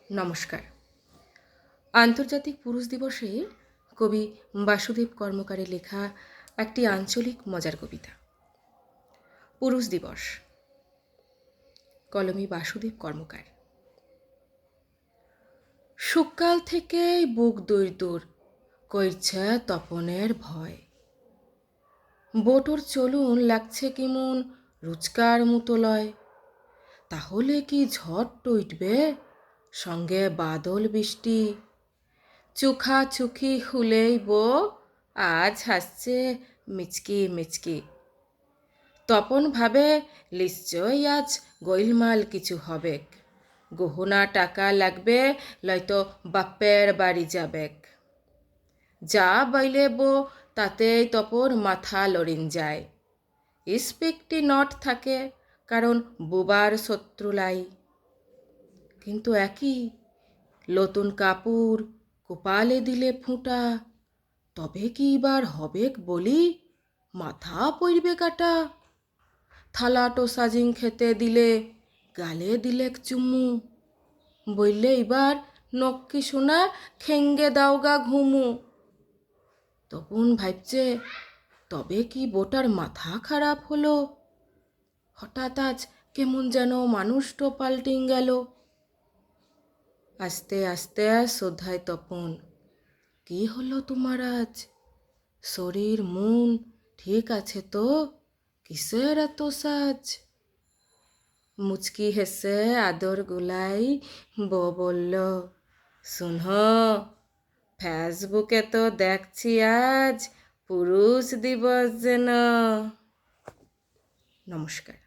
নমস্কার। আন্তর্জাতিক পুরুষ দিবসে কবি বাসুদেব কর্মকারের লেখা একটি আঞ্চলিক মজার কবিতা। পুরুষ দিবস, কলমে বাসুদেব কর্মকার। সকাল থেকেই বুক দৈর কইছে তপনের ভয়। বোটর চলুন লাগছে কেমন রুচকার মতো লয়। তাহলে কি ঝড় টইটবে, সঙ্গে বাদল বৃষ্টি। চোখাচোখি হলেই আজ হাসছে মিচকি মিচকি। তপন ভাবে নিশ্চয় আজ গোলমাল কিছু হবেক। গহনা টাকা লাগবে, লয়তো বাপের বাড়ি যাবেক। যা বইলে তাতেই তপন মাথা লড়িন যায়। স্পিকটি নট থাকে, কারণ বুবার শত্রুলাই। কিন্তু একই নতুন কাপড় কপালে দিলে ফুটা, তবে কি এবার হবেক বলি মাথা পড়বে কাটা। থালাটো সাজিং খেতে দিলে গালে দিলেক চুমু, বললে এবার নক্কি শোনা খেঙ্গে দাওগা ঘুমু। তপন ভাবছে তবে কি বোটার মাথা খারাপ হলো, হঠাৎ আজ কেমন যেন মানুষটো পাল্টিং গেল। আস্তে আস্তে শ্রদ্ধায় তপন, কি হলো তোমার আজ? শরীর মন ঠিক আছে তো? কিসের এত সাজ? মুচকি হেসে আদর গোলাই বলল, শুনহ, ফেসবুকে তো দেখছি আজ পুরুষ দিবস যেন। নমস্কার।